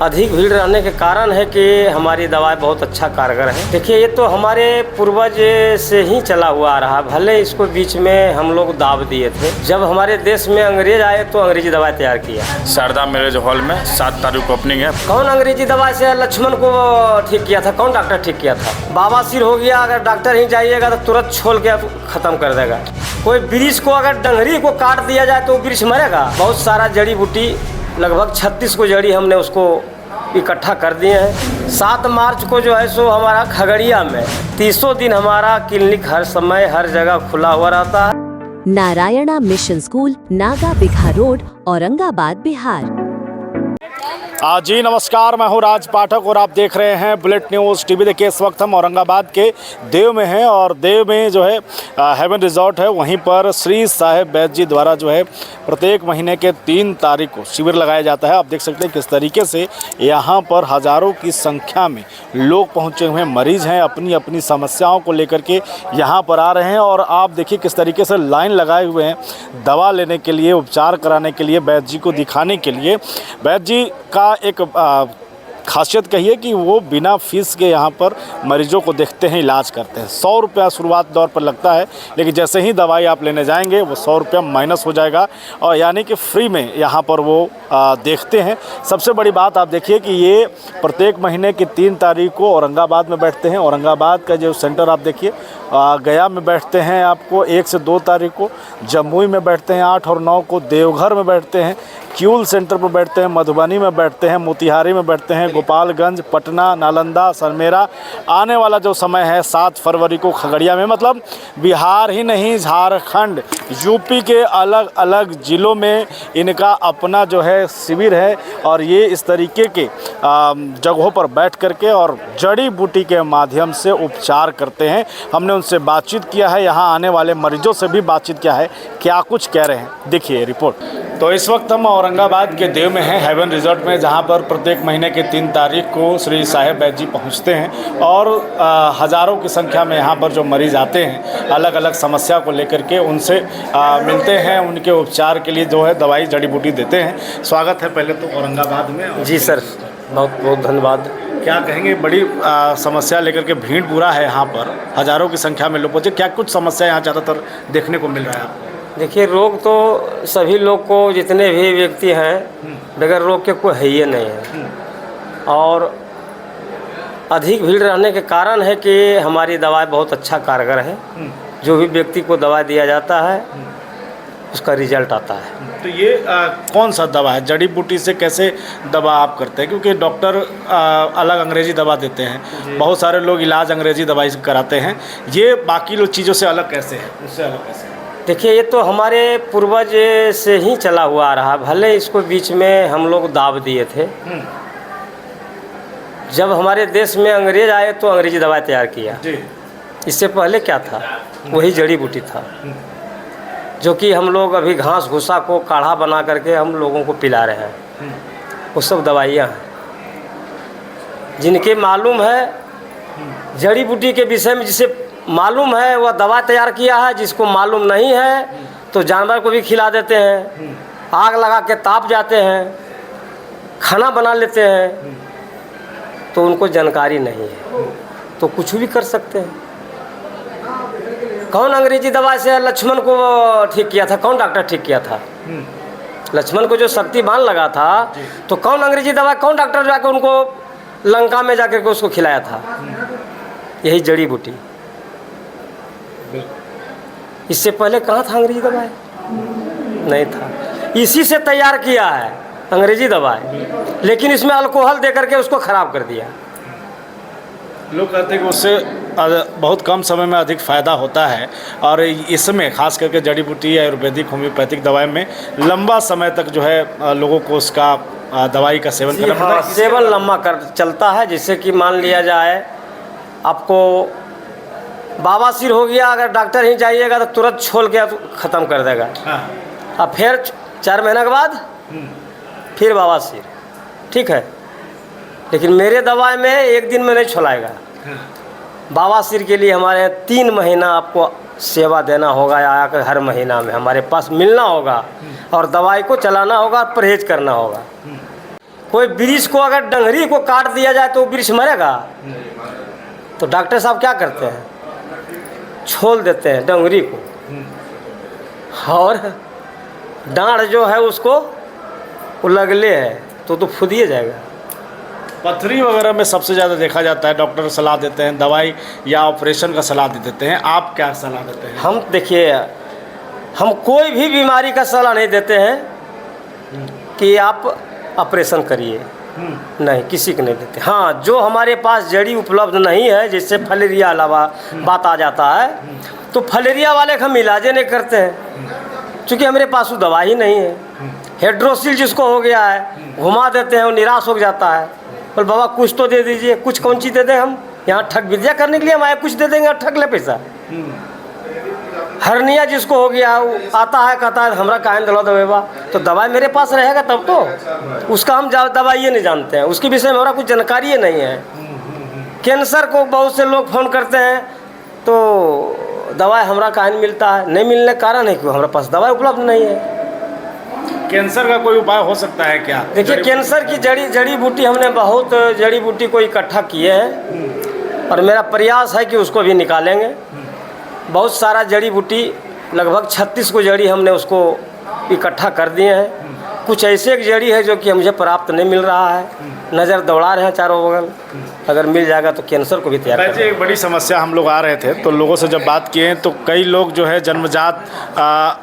अधिक भीड़ रहने के कारण है कि हमारी दवाई बहुत अच्छा कारगर है। देखिए, ये तो हमारे पूर्वज से ही चला हुआ आ रहा, भले इसको बीच में हम लोग दाब दिए थे। जब हमारे देश में अंग्रेज आए तो अंग्रेजी दवाई तैयार किया। शारदा मैरिज हॉल में 7 तारीख को ओपनिंग है। कौन अंग्रेजी दवाई से लक्ष्मण को ठीक किया था? कौन डॉक्टर ठीक किया था? बवासीर हो गया, अगर डॉक्टर ही जाइएगा तो तुरंत छोल के खत्म कर देगा। कोई वृक्ष को अगर डंगरी को काट दिया जाए तो वृक्ष मरेगा। बहुत सारा जड़ी बूटी, लगभग 36 को जड़ी हमने उसको इकट्ठा कर दिए हैं। 7 मार्च को जो है सो हमारा खगड़िया में 30 दिन हमारा क्लिनिक हर समय हर जगह खुला हुआ रहता है। Narayana mission school, Naga Bigha road, Aurangabad, Bihar. जी नमस्कार, मैं हूं राज पाठक और आप देख रहे हैं बुलेट न्यूज़ टीवी। देखिए, इस वक्त हम औरंगाबाद के देव में हैं और देव में जो है हेवन रिजॉर्ट है, वहीं पर श्री साहेब वैद्य जी द्वारा जो है प्रत्येक महीने के 3 तारीख को शिविर लगाया जाता है। आप देख सकते हैं किस तरीके से यहाँ पर हज़ारों की संख्या में लोग पहुँचे हुए मरीज़ हैं, अपनी अपनी समस्याओं को लेकर के यहाँ पर आ रहे हैं। और आप देखिए किस तरीके से लाइन लगाए हुए हैं दवा लेने के लिए, उपचार कराने के लिए, वैद्य जी को दिखाने के लिए। वैद्य जी का एक खासियत कहिए कि वो बिना फीस के यहाँ पर मरीजों को देखते हैं, इलाज करते हैं। 100 रुपया शुरुआत दौर पर लगता है, लेकिन जैसे ही दवाई आप लेने जाएंगे वो 100 रुपया माइनस हो जाएगा और यानी कि फ्री में यहाँ पर वो देखते हैं। सबसे बड़ी बात आप देखिए कि ये प्रत्येक महीने की 3 तारीख को औरंगाबाद में बैठते हैं। औरंगाबाद का जो सेंटर आप देखिए, गया में बैठते हैं आपको 1 से 2 तारीख को, जमुई में बैठते हैं 8 और 9 को, देवघर में बैठते हैं, क्यूल सेंटर पर बैठते हैं, मधुबनी में बैठते हैं, मोतिहारी में बैठते हैं, गोपालगंज, पटना, नालंदा, सरमेरा। आने वाला जो समय है 7 फरवरी को खगड़िया में, मतलब बिहार ही नहीं झारखंड, यूपी के अलग अलग ज़िलों में इनका अपना जो है शिविर है। और ये इस तरीके के जगहों पर बैठ करके और जड़ी बूटी के माध्यम से उपचार करते हैं। हमने उनसे बातचीत किया है, यहाँ आने वाले मरीजों से भी बातचीत किया है, क्या कुछ कह रहे हैं देखिए रिपोर्ट। तो इस वक्त हम औरंगाबाद के देव में हैं, हेवन रिजॉर्ट में, जहाँ पर प्रत्येक महीने के 3 तारीख को श्री साहेब वैद्य जी पहुँचते हैं और हज़ारों की संख्या में यहाँ पर जो मरीज़ आते हैं अलग अलग समस्या को लेकर के उनसे मिलते हैं, उनके उपचार के लिए जो है दवाई जड़ी बूटी देते हैं। स्वागत है पहले तो औरंगाबाद में। जी सर, बहुत बहुत धन्यवाद। क्या कहेंगे, बड़ी समस्या लेकर के भीड़ पूरा है यहाँ पर, हज़ारों की संख्या में लोग पहुँचे, क्या कुछ समस्या यहाँ ज़्यादातर देखने को मिल रहा है आपको? देखिए, रोग तो सभी लोग को, जितने भी व्यक्ति हैं, बगैर रोग के कोई है ही नहीं है। और अधिक भीड़ रहने के कारण है कि हमारी दवाई बहुत अच्छा कारगर है। जो भी व्यक्ति को दवा दिया जाता है उसका रिजल्ट आता है। तो ये कौन सा दवा है? जड़ी बूटी से कैसे दवा आप करते हैं? क्योंकि डॉक्टर अलग अंग्रेजी दवा देते हैं, बहुत सारे लोग इलाज अंग्रेजी दवाई से कराते हैं, ये बाकी लोग चीज़ों से अलग कैसे है, उससे अलग कैसे है? देखिए, ये तो हमारे पूर्वज से ही चला हुआ आ रहा, भले इसको बीच में हम लोग दाब दिए थे। जब हमारे देश में अंग्रेज आए तो अंग्रेजी दवाई तैयार किया। इससे पहले क्या था? वही जड़ी बूटी था, जो कि हम लोग अभी घास भूसा को काढ़ा बना करके हम लोगों को पिला रहे हैं। वो सब दवाइयाँ हैं। जिनके मालूम है जड़ी बूटी के विषय में, जिसे मालूम है वह दवा तैयार किया है, जिसको मालूम नहीं है तो जानवर को भी खिला देते हैं, आग लगा के ताप जाते हैं, खाना बना लेते हैं। तो उनको जानकारी नहीं है तो कुछ भी कर सकते हैं। कौन अंग्रेजी दवा से लक्ष्मण को ठीक किया था? कौन डॉक्टर ठीक किया था? लक्ष्मण को जो शक्तिमान लगा था, तो कौन अंग्रेजी दवा, कौन डॉक्टर जाकर उनको लंका में जाकर के उसको खिलाया था? यही जड़ी बूटी। इससे पहले कहाँ था अंग्रेजी दवाई? नहीं था। इसी से तैयार किया है अंग्रेजी दवाई, लेकिन इसमें अल्कोहल दे करके उसको ख़राब कर दिया। लोग कहते हैं कि उससे बहुत कम समय में अधिक फ़ायदा होता है, और इसमें खास करके जड़ी बूटी, आयुर्वेदिक, होम्योपैथिक दवाई में लंबा समय तक जो है लोगों को उसका दवाई का सेवन करना पड़ता है। सेवन लंबा कर चलता है। जैसे कि मान लिया जाए आपको बवासीर हो गया, अगर डॉक्टर ही जाइएगा तो तुरंत छोल के ख़त्म कर देगा। अब फिर 4 महीने के बाद फिर बवासीर, ठीक है। लेकिन मेरे दवाई में 1 दिन में नहीं छोलाएगा। बवासीर के लिए हमारे 3 महीना आपको सेवा देना होगा, आकर हर महीना में हमारे पास मिलना होगा और दवाई को चलाना होगा, परहेज करना होगा। कोई वृक्ष को अगर डंगरी को काट दिया जाए तो वृक्ष मरेगा? तो डॉक्टर साहब क्या करते हैं, छोल देते हैं डंगरी को, और डांड जो है उसको वो लगले है तो फूदिए जाएगा। पथरी वगैरह में सबसे ज़्यादा देखा जाता है डॉक्टर सलाह देते हैं दवाई या ऑपरेशन का सलाह दे देते हैं, आप क्या सलाह देते हैं? हम देखिए, हम कोई भी बीमारी का सलाह नहीं देते हैं कि आप ऑपरेशन करिए, नहीं, किसी को नहीं देते। हाँ, जो हमारे पास जड़ी उपलब्ध नहीं है, जैसे फलेरिया अलावा बात आ जाता है, तो फलेरिया वाले का हम इलाजे नहीं करते हैं क्योंकि हमारे पास वो दवा ही नहीं है। हेड्रोसिल जिसको हो गया है घुमा देते हैं, वो निराश हो जाता है, बोल बाबा कुछ तो दे दीजिए, कुछ कौन चीज़ दे दें हम, यहाँ ठग विद्या करने के लिए हम आए, कुछ दे देंगे और ठग ले पैसा। हर्निया जिसको हो गया वो आता है, कहता है हमरा काहे दिला दबेबा, तो दवाई मेरे पास रहेगा तब तो, उसका हम दवाई ये नहीं जानते हैं, उसके विषय में हमारा कुछ जानकारी ही नहीं है। कैंसर को बहुत से लोग फोन करते हैं तो दवाई हमरा काहे नहीं मिलता है, नहीं मिलने का कारण है कि हमारे पास दवाई उपलब्ध नहीं है। कैंसर का कोई उपाय हो सकता है क्या? देखिए, कैंसर की जड़ी बूटी हमने बहुत जड़ी बूटी को इकट्ठा किए हैं और मेरा प्रयास है कि उसको भी निकालेंगे। बहुत सारा जड़ी बूटी, लगभग 36 को जड़ी हमने उसको इकट्ठा कर दिए हैं। कुछ ऐसे एक जड़ी है जो कि मुझे प्राप्त नहीं मिल रहा है, नज़र दौड़ा रहे हैं चारों बगल, अगर मिल जाएगा तो कैंसर को भी तैयार करेंगे। एक बड़ी समस्या, हम लोग आ रहे थे तो लोगों से जब बात किए तो कई लोग जो है जन्मजात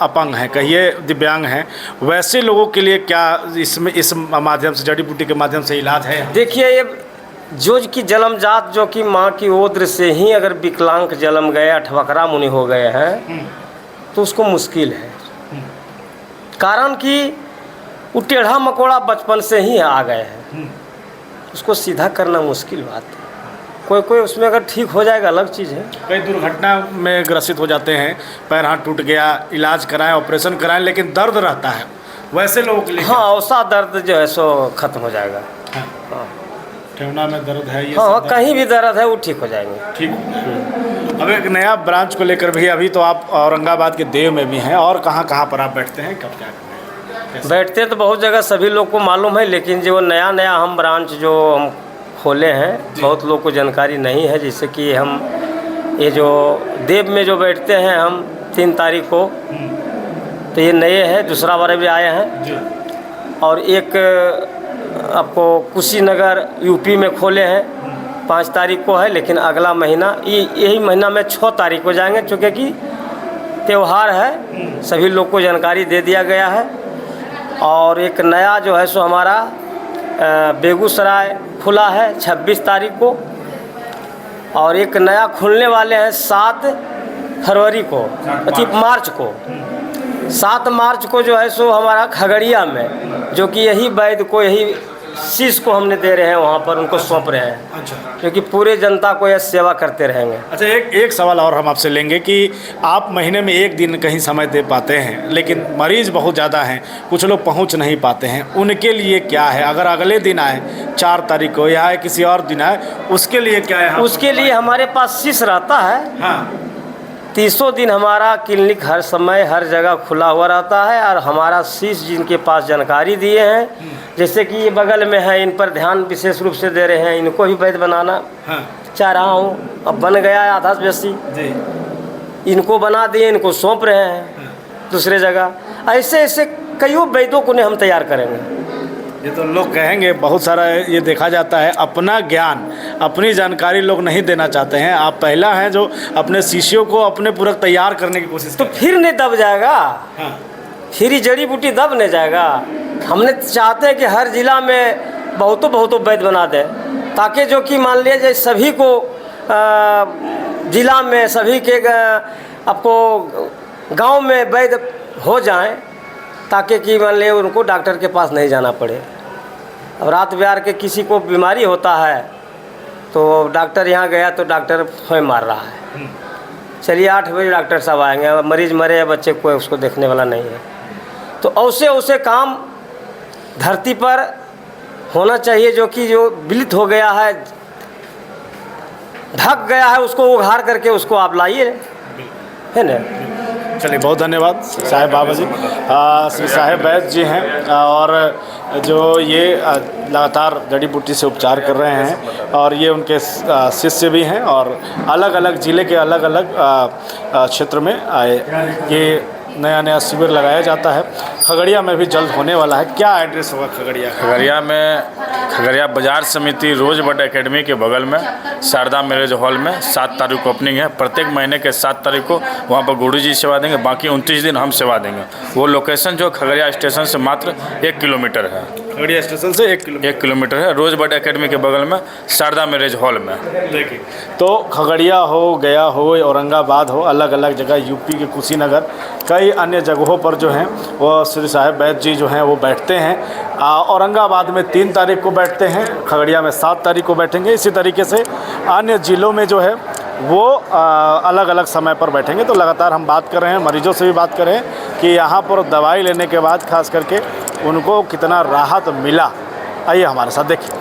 अपंग हैं, कहिए दिव्यांग हैं, वैसे लोगों के लिए क्या इसमें इस माध्यम से, जड़ी बूटी के माध्यम से इलाज है? देखिए, ये जो कि जन्मजात, जो कि माँ की ओद्र से ही अगर विकलांग जन्म गए, अठवकरा मुनि हो गए हैं, तो उसको मुश्किल है। कारण कि वो टेढ़ा मकोड़ा बचपन से ही आ गए हैं, उसको सीधा करना मुश्किल बात है। कोई उसमें अगर ठीक हो जाएगा अलग चीज़ है। कई दुर्घटना में ग्रसित हो जाते हैं, पैर हाथ टूट गया, इलाज कराएं, ऑपरेशन कराएं, लेकिन दर्द रहता है, वैसे लोगों के लिए? हाँ, वैसा दर्द जो है सो खत्म हो जाएगा। हाँ, ठेवना में दर्द है, ये हाँ, कहीं भी दर्द है वो ठीक हो जाएंगे। ठीक। अब एक नया ब्रांच को लेकर भी, अभी तो आप औरंगाबाद के देव में भी हैं, और कहाँ पर आप बैठते हैं, कब क्या करते हैं? बैठते तो बहुत जगह सभी लोग को मालूम है, लेकिन जो नया हम ब्रांच जो हम खोले हैं, बहुत लोग को जानकारी नहीं है। जैसे कि हम ये जो देव में जो बैठते हैं हम 3 तारीख को, तो ये नए हैं, दूसरा बार भी आए हैं। और एक आपको कुशीनगर यूपी में खोले हैं, 5 तारीख को है, लेकिन अगला महीना यही महीना में 6 तारीख को जाएंगे, चूँकि कि त्यौहार है, सभी लोग को जानकारी दे दिया गया है। और एक नया जो है सो हमारा बेगूसराय खुला है 26 तारीख को, और एक नया खुलने वाले हैं 7 फरवरी को, मार्च को, 7 मार्च को जो है सो हमारा खगड़िया में, जो कि यही वैद्य को, यही शीश को हमने दे रहे हैं, वहाँ पर उनको सौंप रहे हैं। अच्छा। क्योंकि पूरे जनता को यह सेवा करते रहेंगे। अच्छा, एक सवाल और हम आपसे लेंगे कि आप महीने में 1 दिन कहीं समय दे पाते हैं, लेकिन मरीज़ बहुत ज़्यादा हैं, कुछ लोग पहुंच नहीं पाते हैं, उनके लिए क्या है? अगर अगले दिन आए 4 तारीख को या किसी और दिन आए, उसके लिए क्या है? उसके लिए हमारे पास शीश रहता है। हाँ, 300 दिन हमारा क्लिनिक हर समय हर जगह खुला हुआ रहता है, और हमारा शीश जिनके पास जानकारी दिए हैं, जैसे कि ये बगल में है, इन पर ध्यान विशेष रूप से दे रहे हैं, इनको भी वैद्य बनाना चाह रहा हूँ, अब बन गया है आधा बेसी, इनको बना दिए, इनको सौंप रहे हैं दूसरे जगह। ऐसे कईयों वैद्यों को हम तैयार करेंगे। ये तो लोग कहेंगे, बहुत सारा ये देखा जाता है, अपना ज्ञान, अपनी जानकारी लोग नहीं देना चाहते हैं। आप पहला हैं जो अपने शिष्यों को अपने पूरा तैयार करने की कोशिश तो फिर नहीं दब जाएगा। हाँ। फिर ही जड़ी बूटी दब नहीं जाएगा। हमने चाहते हैं कि हर जिला में बहुतों वैद्य बना दें, ताकि जो कि मान लीजिए सभी को जिला में, सभी के आपको गांव में वैद्य हो जाएं, ताकि कि मान लीजिए उनको डॉक्टर के पास नहीं जाना पड़े। अब रात बिहार के किसी को बीमारी होता है तो डॉक्टर यहाँ गया तो डॉक्टर फोन मार रहा है, चलिए 8 बजे डॉक्टर साहब आएंगे, मरीज़ मरे या बच्चे कोई उसको देखने वाला नहीं है। तो ऐसे काम धरती पर होना चाहिए, जो कि जो विलुप्त हो गया है, ढक गया है, उसको उघाड़ करके उसको आप लाइए, है ना। चलिए, बहुत धन्यवाद साहेब बाबा जी। श्री साहेब वैद्य जी हैं और जो ये लगातार जड़ी बूटी से उपचार कर रहे हैं और ये उनके शिष्य भी हैं और अलग अलग ज़िले के अलग अलग क्षेत्र में ये नया नया शिविर लगाया जाता है। खगड़िया में भी जल्द होने वाला है। क्या एड्रेस होगा खगड़िया? खगड़िया में खगड़िया बाजार समिति रोज बड एकेडमी के बगल में शारदा मैरिज हॉल में 7 तारीख को ओपनिंग है। प्रत्येक महीने के 7 तारीख को वहाँ पर गुरु जी सेवा देंगे, बाकी 29 दिन हम सेवा देंगे। वो लोकेशन जो खगड़िया स्टेशन से मात्र 1 किलोमीटर है। खगड़िया स्टेशन से 1 किलोमीटर है, रोज बड एकेडमी के बगल में शारदा मैरिज हॉल में। देखिए, तो खगड़िया हो, गया हो, औरंगाबाद हो, अलग अलग जगह यूपी के कुशीनगर कई अन्य जगहों पर जो हैं वो श्री साहेब वैद्य जी जो हैं वो बैठते हैं। औरंगाबाद में 3 तारीख को बैठते हैं, खगड़िया में 7 तारीख को बैठेंगे। इसी तरीके से अन्य ज़िलों में जो है वो अलग अलग समय पर बैठेंगे। तो लगातार हम बात कर रहे हैं, मरीजों से भी बात कर रहे हैं कि यहाँ पर दवाई लेने के बाद खास करके उनको कितना राहत मिला। आइए हमारे साथ देखिए।